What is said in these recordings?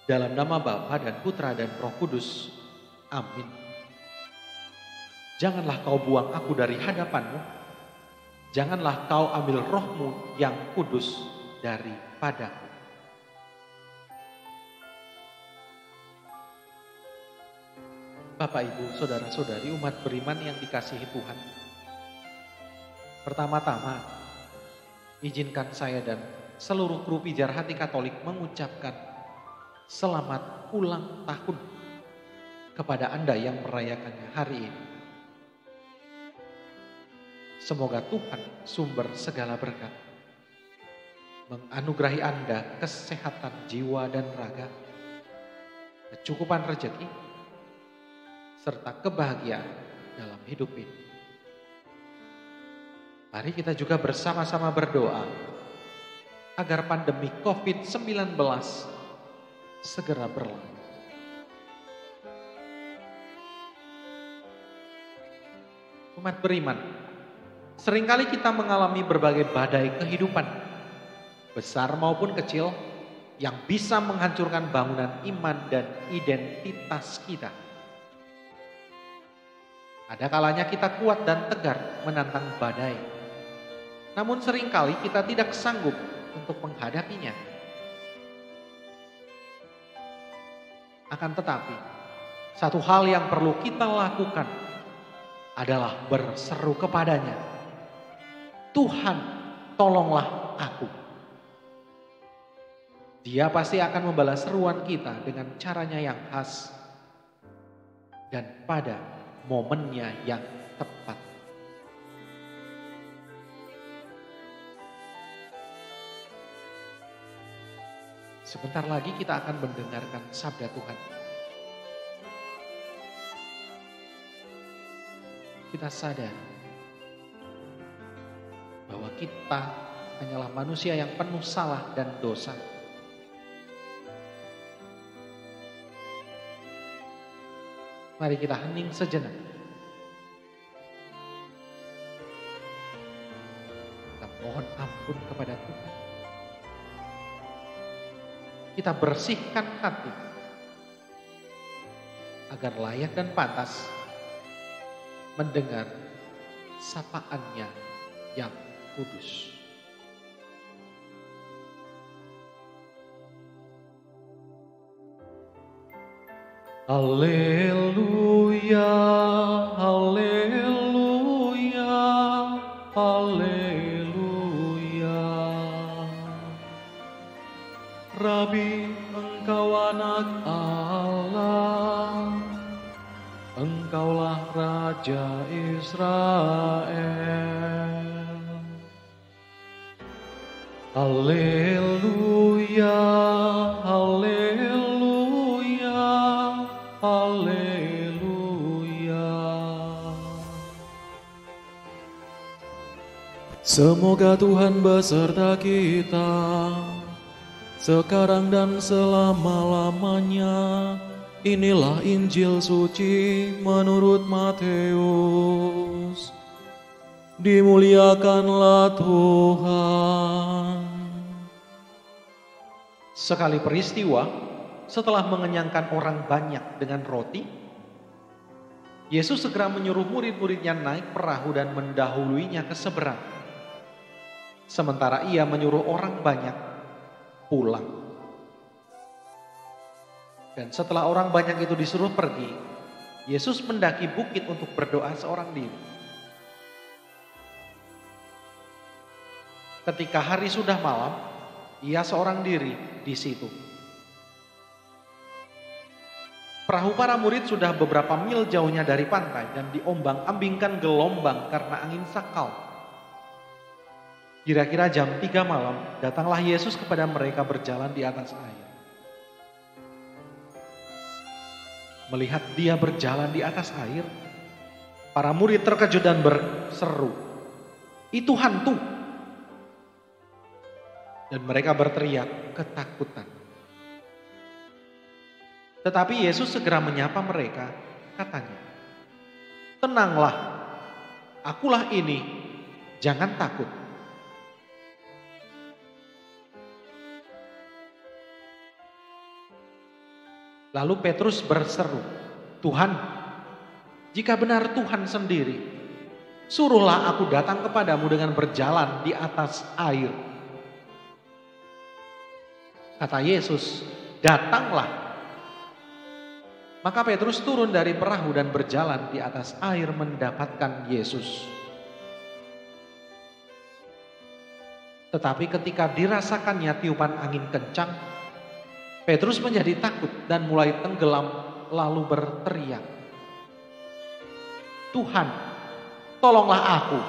Dalam nama Bapa dan Putra dan Roh Kudus. Amin. Janganlah kau buang aku dari hadapanmu. Janganlah kau ambil rohmu yang kudus daripadaku. Bapak, Ibu, Saudara-saudari umat beriman yang dikasihi Tuhan. Pertama-tama, izinkan saya dan seluruh kru Pijar Hati Katolik mengucapkan selamat ulang tahun kepada Anda yang merayakannya hari ini. Semoga Tuhan sumber segala berkat menganugerahi Anda kesehatan jiwa dan raga, kecukupan rezeki, serta kebahagiaan dalam hidup ini. Mari kita juga bersama-sama berdoa agar pandemi COVID-19 segera berlalu. Umat beriman, seringkali kita mengalami berbagai badai kehidupan, besar maupun kecil, yang bisa menghancurkan bangunan iman dan identitas kita. Ada kalanya kita kuat dan tegar menantang badai, namun seringkali kita tidak sanggup untuk menghadapinya. Akan tetapi, satu hal yang perlu kita lakukan adalah berseru kepadanya, Tuhan, tolonglah aku. Dia pasti akan membalas seruan kita dengan caranya yang khas dan pada momennya yang tepat. Sebentar lagi kita akan mendengarkan sabda Tuhan. Kita sadar bahwa kita hanyalah manusia yang penuh salah dan dosa. Mari kita hening sejenak. Kita mohon ampun kepada Tuhan. Kita bersihkan hati agar layak dan pantas mendengar sapaannya yang kudus. Haleluya, haleluya, haleluya. Rabi, Engkau anak Allah, Engkaulah Raja Israel. Haleluya, haleluya, haleluya. Semoga Tuhan beserta kita sekarang dan selama-lamanya. Inilah Injil suci menurut Matius. Dimuliakanlah Tuhan. Sekali peristiwa, setelah mengenyangkan orang banyak dengan roti, Yesus segera menyuruh murid-muridnya naik perahu dan mendahuluinya ke seberang. Sementara ia menyuruh orang banyak pulang. Dan setelah orang banyak itu disuruh pergi, Yesus mendaki bukit untuk berdoa seorang diri. Ketika hari sudah malam, ia seorang diri di situ. Perahu para murid sudah beberapa mil jauhnya dari pantai dan diombang-ambingkan gelombang karena angin sakal. Kira-kira jam 3 malam, datanglah Yesus kepada mereka berjalan di atas air. Melihat dia berjalan di atas air, para murid terkejut dan berseru, "Itu hantu!" Dan mereka berteriak ketakutan. Tetapi Yesus segera menyapa mereka, katanya, "Tenanglah, akulah ini, jangan takut." Lalu Petrus berseru, "Tuhan, jika benar Tuhan sendiri, suruhlah aku datang kepadamu dengan berjalan di atas air." Kata Yesus, "Datanglah." Maka Petrus turun dari perahu dan berjalan di atas air mendapatkan Yesus. Tetapi ketika dirasakannya tiupan angin kencang, Petrus menjadi takut dan mulai tenggelam lalu berteriak, "Tuhan, tolonglah aku."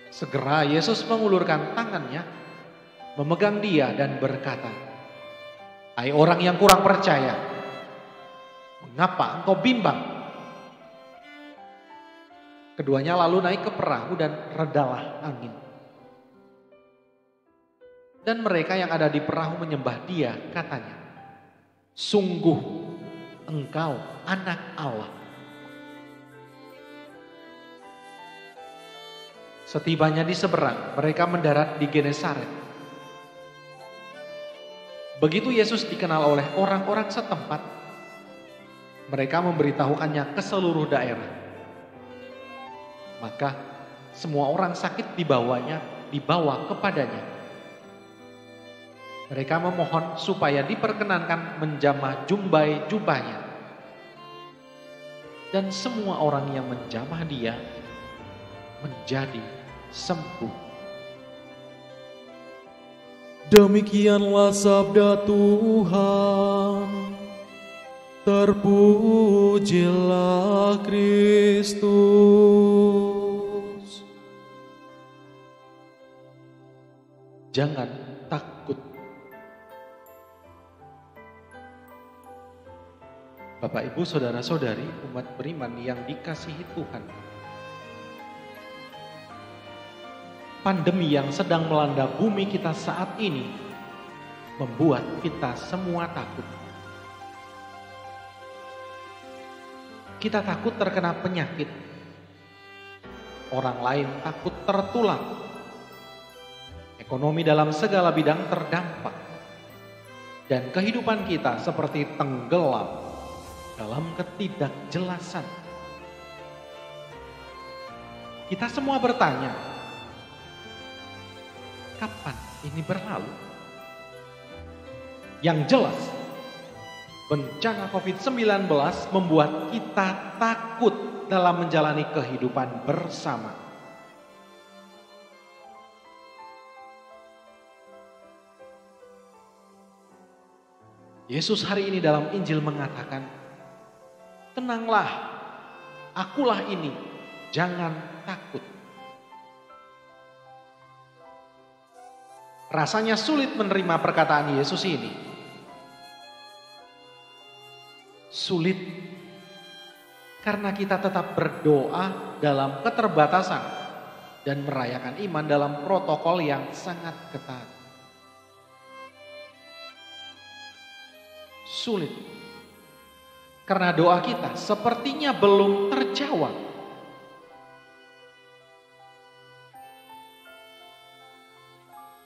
Segera Yesus mengulurkan tangannya, memegang dia dan berkata, "Hai orang yang kurang percaya, mengapa engkau bimbang?" Keduanya lalu naik ke perahu dan redalah angin. Dan mereka yang ada di perahu menyembah dia, katanya, "Sungguh engkau anak Allah." Setibanya di seberang, mereka mendarat di Genesaret. Begitu Yesus dikenal oleh orang-orang setempat, mereka memberitahukannya ke seluruh daerah. Maka semua orang sakit dibawa kepadanya. Mereka memohon supaya diperkenankan menjamah jubahnya. Dan semua orang yang menjamah dia menjadi sembuh. Demikianlah sabda Tuhan. Terpujilah Kristus. Jangan takut. Bapak, Ibu, saudara-saudari, umat beriman yang dikasihi Tuhan. Pandemi yang sedang melanda bumi kita saat ini membuat kita semua takut. Kita takut terkena penyakit. Orang lain takut tertular. Ekonomi dalam segala bidang terdampak. Dan kehidupan kita seperti tenggelam dalam ketidakjelasan. Kita semua bertanya, kapan ini berlalu? Yang jelas, bencana COVID-19 membuat kita takut dalam menjalani kehidupan bersama. Yesus hari ini dalam Injil mengatakan, "Tenanglah, akulah ini, jangan takut." Rasanya sulit menerima perkataan Yesus ini. Sulit karena kita tetap berdoa dalam keterbatasan dan merayakan iman dalam protokol yang sangat ketat. Sulit karena doa kita sepertinya belum terjawab.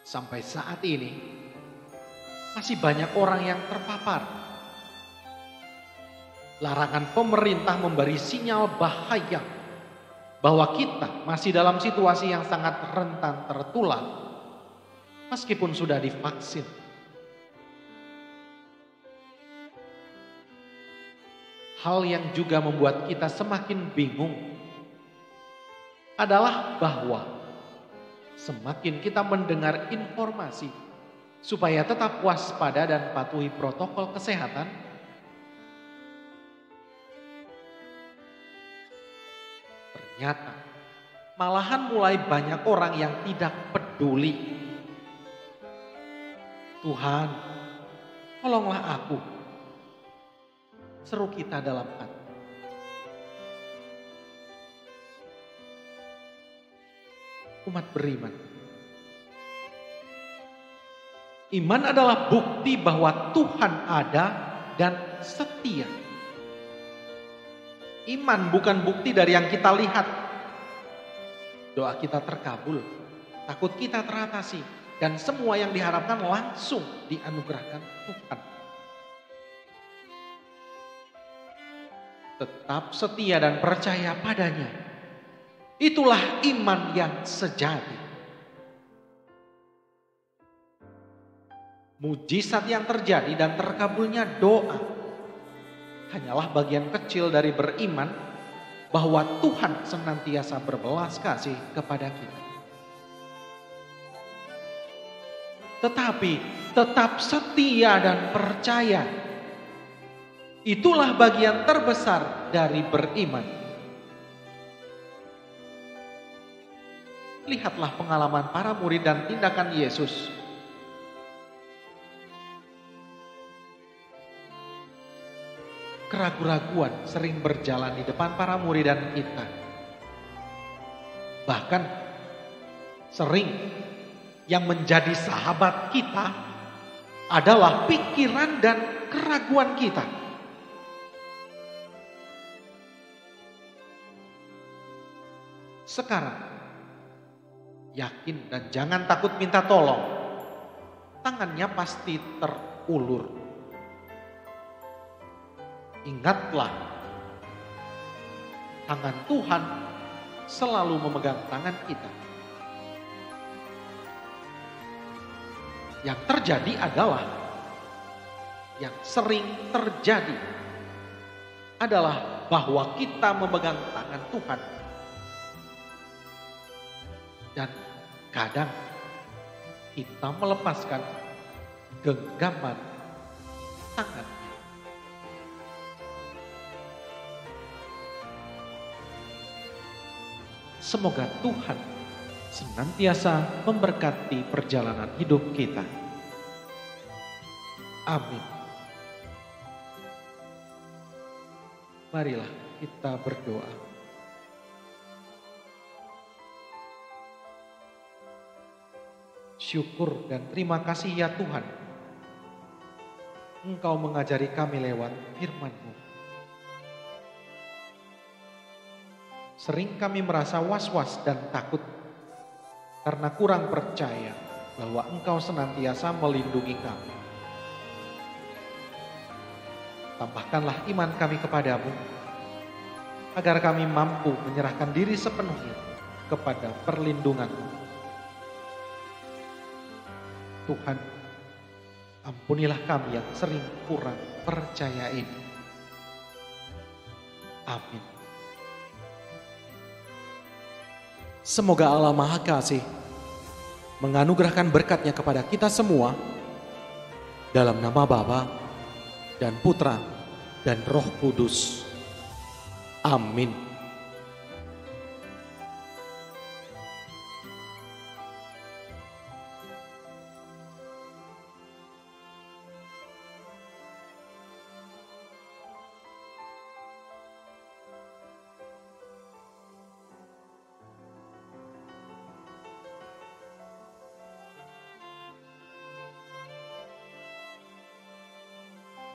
Sampai saat ini masih banyak orang yang terpapar. Larangan pemerintah memberi sinyal bahaya bahwa kita masih dalam situasi yang sangat rentan tertular meskipun sudah divaksin. Hal yang juga membuat kita semakin bingung adalah bahwa semakin kita mendengar informasi supaya tetap waspada dan patuhi protokol kesehatan, ternyata malahan mulai banyak orang yang tidak peduli. "Tuhan, tolonglah aku," seru kita dalam hati. Umat beriman, iman adalah bukti bahwa Tuhan ada dan setia. Iman bukan bukti dari yang kita lihat. Doa kita terkabul, takut kita teratasi, dan semua yang diharapkan langsung dianugerahkan Tuhan. tetap setia dan percaya padanya. Itulah iman yang sejati. Mujizat yang terjadi dan terkabulnya doa hanyalah bagian kecil dari beriman bahwa Tuhan senantiasa berbelas kasih kepada kita. Tetapi tetap setia dan percaya. Itulah bagian terbesar dari beriman. Lihatlah pengalaman para murid dan tindakan Yesus. Keraguan-raguan sering berjalan di depan para murid dan kita. Bahkan sering yang menjadi sahabat kita adalah pikiran dan keraguan kita. Sekarang, yakin dan jangan takut minta tolong. Tangannya pasti terulur. Ingatlah, tangan Tuhan selalu memegang tangan kita. Yang terjadi adalah, yang sering terjadi adalah bahwa kita memegang tangan Tuhan. Dan kadang kita melepaskan genggaman tangan. Semoga Tuhan senantiasa memberkati perjalanan hidup kita. Amin. Marilah kita berdoa. Syukur dan terima kasih ya Tuhan. Engkau mengajari kami lewat firman-Mu. Sering kami merasa was-was dan takut karena kurang percaya bahwa Engkau senantiasa melindungi kami. Tambahkanlah iman kami kepadamu agar kami mampu menyerahkan diri sepenuhnya kepada perlindungan-Mu. Tuhan, ampunilah kami yang sering kurang percaya ini. Amin. Semoga Allah Maha Kasih menganugerahkan berkat-Nya kepada kita semua dalam nama Bapa dan Putra dan Roh Kudus. Amin.